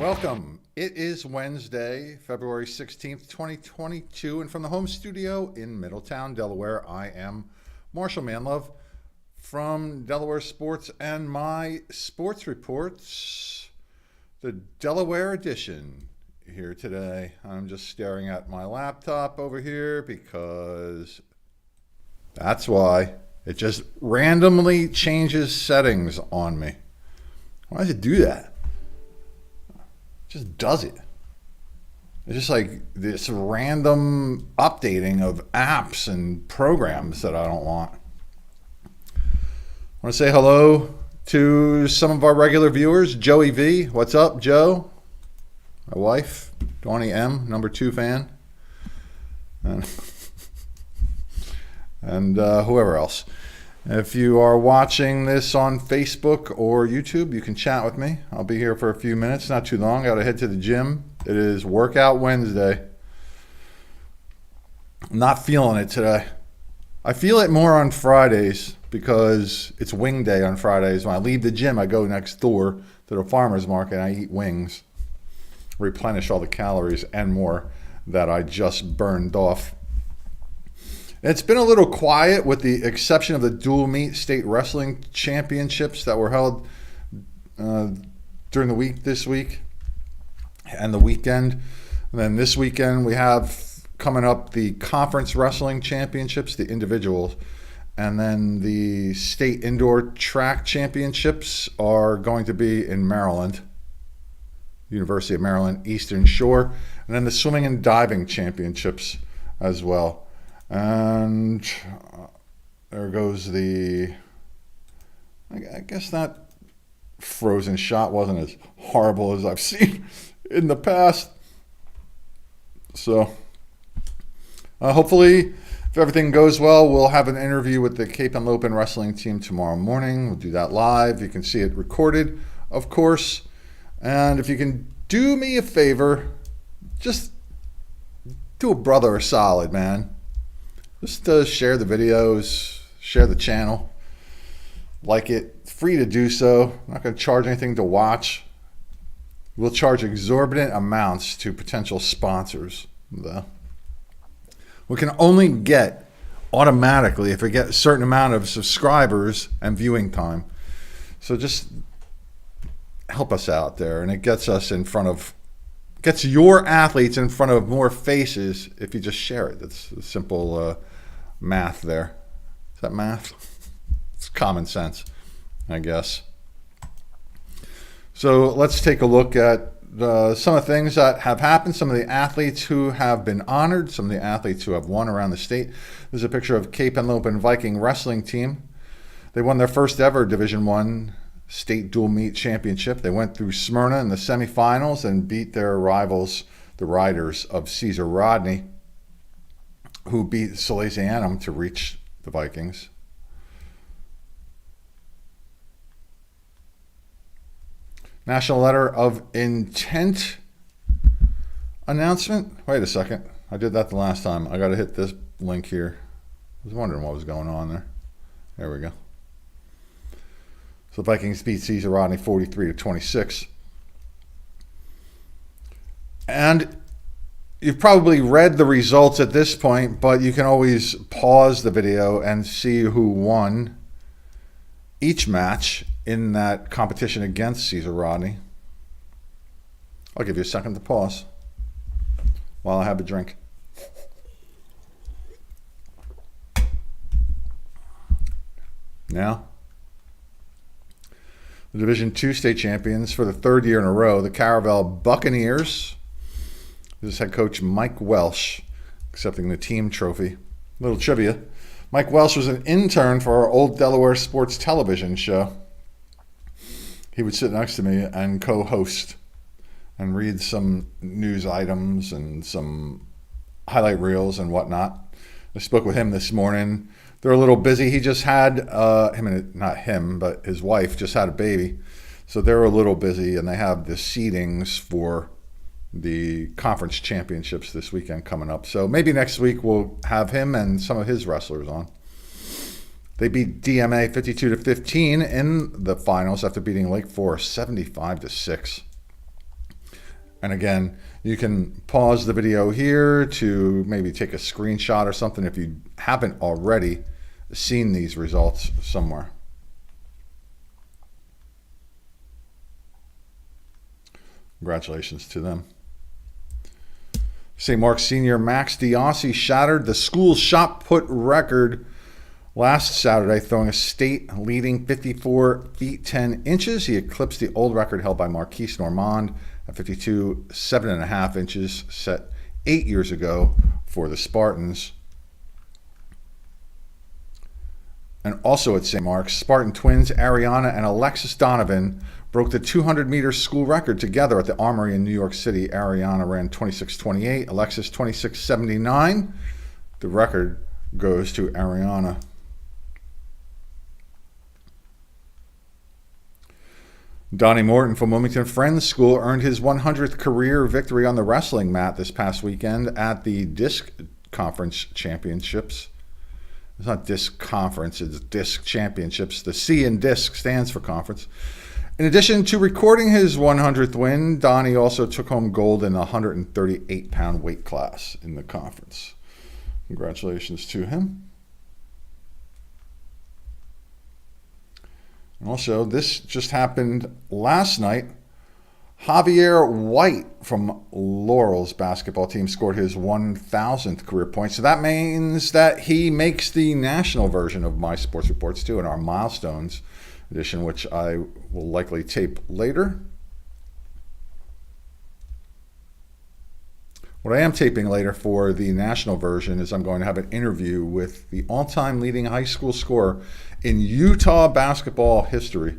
Welcome. It is Wednesday, February 16th, 2022, and from the home studio in Middletown, Delaware, I am Marshal Manlove from Delaware Sports and my sports reports, the Delaware edition here today. I'm just staring at my laptop over here because that's why it just randomly changes settings on me. Why does it do that? Just does it. It's just like this random updating of apps and programs that I don't want. I want to say hello to some of our regular viewers. Joey V, what's up, Joe? My wife, Donnie M, number 2 fan. And whoever else. If you are watching this on Facebook or YouTube, you can chat with me. I'll be here for a few minutes, not too long. Got to head to the gym. It is Workout Wednesday. I'm not feeling it today. I feel it more on Fridays because it's wing day on Fridays. When I leave the gym, I go next door to the farmer's market and I eat wings, replenish all the calories and more that I just burned off. It's been a little quiet with the exception of the dual meet state wrestling championships that were held during the week this week and the weekend. And then this weekend we have coming up the conference wrestling championships, the individuals. And then the state indoor track championships are going to be in Maryland, University of Maryland, Eastern Shore. And then the swimming and diving championships as well. And there goes the, I guess that frozen shot wasn't as horrible as I've seen in the past. So hopefully, if everything goes well, we'll have an interview with the Cape and Lopin wrestling team tomorrow morning. We'll do that live. You can see it recorded, of course. And if you can do me a favor, just do a brother a solid, man. Just share the videos, share the channel, like it. Free to do so. I'm not going to charge anything to watch. We'll charge exorbitant amounts to potential sponsors, though. We can only get automatically if we get a certain amount of subscribers and viewing time. So just help us out there, and it gets us in front of, gets your athletes in front of more faces if you just share it. That's a simple math there. Is that math? It's common sense, I guess. So let's take a look at some of the things that have happened, some of the athletes who have been honored, some of the athletes who have won around the state. There's a picture of Cape and Lopin Viking wrestling team. They won their first ever Division I state dual meet championship. They went through Smyrna in the semifinals and beat their rivals, the Riders of Caesar Rodney, who beat Salesianum to reach the Vikings. National Letter of Intent announcement. Wait a second. I did that the last time. I got to hit this link here. I was wondering what was going on there. There we go. So the Vikings beat Caesar Rodney 43-26. And you've probably read the results at this point, but you can always pause the video and see who won each match in that competition against Caesar Rodney. I'll give you a second to pause while I have a drink. Now, the Division II state champions for the 3rd year in a row, the Caravel Buccaneers. This is head coach Mike Welsh accepting the team trophy. Little trivia. Mike Welsh was an intern for our old Delaware sports television show. He would sit next to me and co-host and read some news items and some highlight reels and whatnot. I spoke with him this morning. They're a little busy. He just had, not him, but his wife just had a baby. So they're a little busy, and they have the seedings for the conference championships this weekend coming up. So maybe next week we'll have him and some of his wrestlers on. They beat DMA 52-15 in the finals after beating Lake Forest 75-6. And again, you can pause the video here to maybe take a screenshot or something if you haven't already seen these results somewhere. Congratulations to them. St. Mark's senior Max Diossi shattered the school shot put record last Saturday, throwing a state-leading 54 feet 10 inches. He eclipsed the old record held by Marquise Normand at 52 7.5 inches, set 8 years ago for the Spartans. And also at St. Mark's, Spartan twins Ariana and Alexis Donovan broke the 200-meter school record together at the Armory in New York City. Ariana ran 26:28, Alexis 26:79. The record goes to Ariana. Donnie Morton from Wilmington Friends School earned his 100th career victory on the wrestling mat this past weekend at the Disc Conference Championships. It's not Disc Conference, it's Disc Championships. The C in Disc stands for conference. In addition to recording his 100th win, Donnie also took home gold in the 138-pound weight class in the conference. Congratulations to him. And also, this just happened last night. Javier White from Laurel's basketball team scored his 1,000th career point. So that means that he makes the national version of My Sports Reports too in our Milestones edition, which I will likely tape later. What I am taping later for the national version is I'm going to have an interview with the all-time leading high school scorer in Utah basketball history.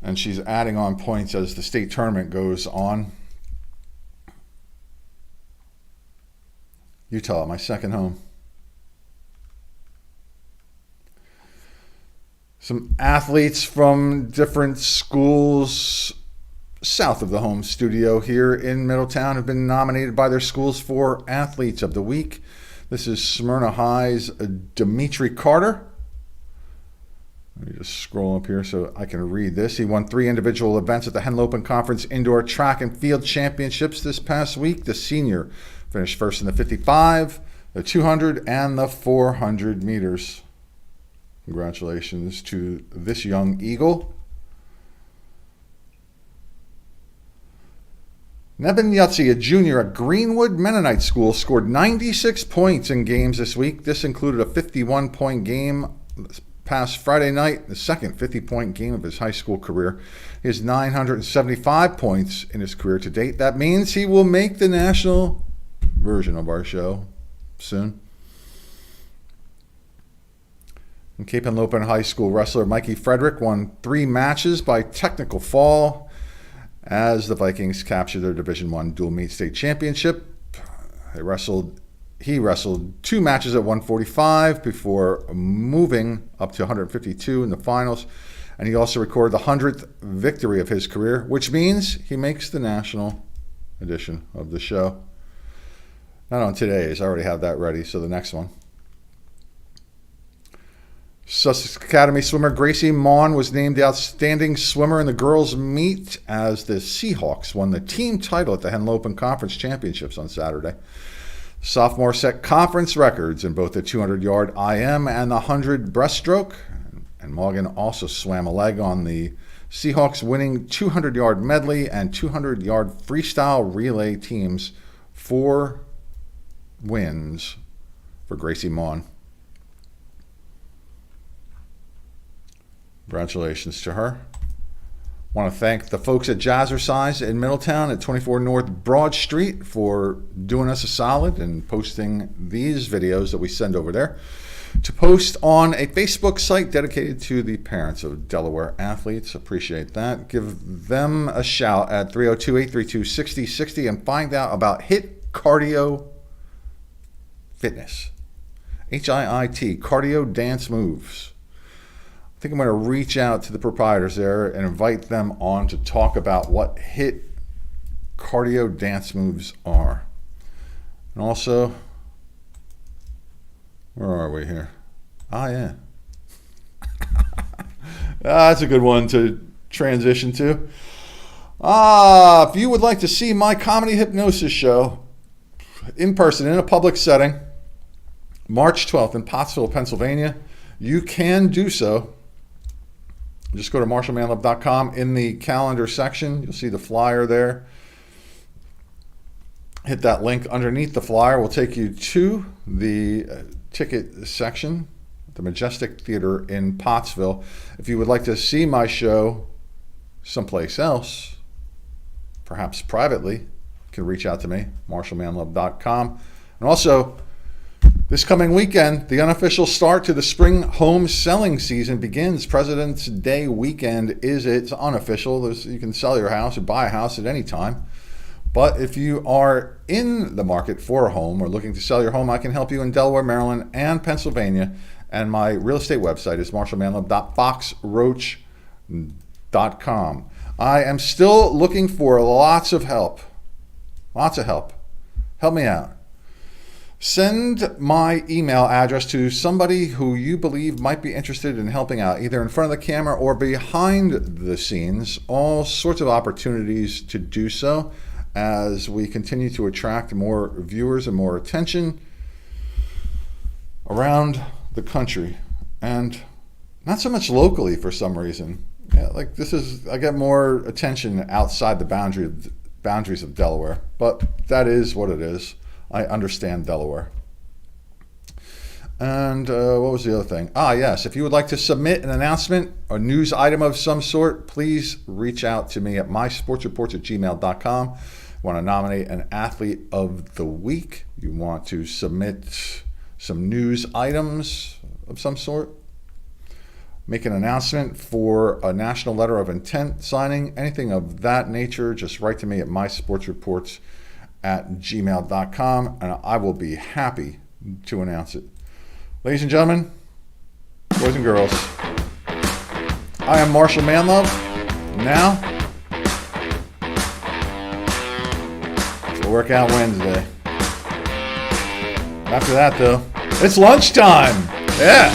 And she's adding on points as the state tournament goes on. Utah, my second home. Some athletes from different schools south of the home studio here in Middletown have been nominated by their schools for Athletes of the Week. This is Smyrna High's Dimitri Carter. Let me just scroll up here so I can read this. He won 3 individual events at the Henlopen Conference Indoor Track and Field Championships this past week. The senior finished first in the 55, the 200, and the 400 meters. Congratulations to this young eagle. Nevin Yutzi, a junior at Greenwood Mennonite School, scored 96 points in games this week. This included a 51-point game past Friday night, the second 50-point game of his high school career. He has 975 points in his career to date. That means he will make the national version of our show soon. And Cape Henlopen High School wrestler Mikey Frederick won 3 matches by technical fall as the Vikings captured their Division I dual meet state championship. He wrestled 2 matches at 145 before moving up to 152 in the finals. And he also recorded the 100th victory of his career, which means he makes the national edition of the show. Not on today's, I already have that ready, so the next one. Sussex Academy swimmer Gracie Maughan was named the outstanding swimmer in the girls' meet as the Seahawks won the team title at the Henlopen Conference Championships on Saturday. Sophomore set conference records in both the 200-yard IM and the 100 breaststroke. And Morgan also swam a leg on the Seahawks winning 200-yard medley and 200-yard freestyle relay teams. 4 wins for Gracie Maughan. Congratulations to her. I want to thank the folks at Jazzercise in Middletown at 24 North Broad Street for doing us a solid and posting these videos that we send over there to post on a Facebook site dedicated to the parents of Delaware athletes. Appreciate that. Give them a shout at 302-832-6060 and find out about HIIT Cardio Fitness. HIIT, Cardio Dance Moves. I think I'm going to reach out to the proprietors there and invite them on to talk about what HIIT cardio dance moves are. And also, where are we here? Yeah. That's a good one to transition to. If you would like to see my comedy hypnosis show in person, in a public setting, March 12th in Pottsville, Pennsylvania, you can do so. Just go to marshalmanlove.com. In the calendar section, you'll see the flyer there. Hit that link underneath the flyer. Will take you to the ticket section, the Majestic Theater in Pottsville. If you would like to see my show someplace else, perhaps privately, you can reach out to me, marshalmanlove.com. And also, this coming weekend, the unofficial start to the spring home selling season begins. President's Day weekend it's unofficial. You can sell your house or buy a house at any time. But if you are in the market for a home or looking to sell your home, I can help you in Delaware, Maryland, and Pennsylvania. And my real estate website is marshalmanlove.foxroach.com. I am still looking for lots of help. Lots of help. Help me out. Send my email address to somebody who you believe might be interested in helping out, either in front of the camera or behind the scenes. All sorts of opportunities to do so as we continue to attract more viewers and more attention around the country, and not so much locally for some reason. I get more attention outside the boundaries of Delaware, but that is what it is. I understand Delaware. And what was the other thing? Yes, if you would like to submit an announcement, a news item of some sort, please reach out to me at mysportsreports@gmail.com. You want to nominate an athlete of the week, you want to submit some news items of some sort, make an announcement for a national letter of intent signing, anything of that nature, just write to me at mysportsreports@gmail.com, and I will be happy to announce it. Ladies and gentlemen, boys and girls, I am Marshal Manlove. Now, it's a Workout Wednesday. After that, though, it's lunchtime. Yeah.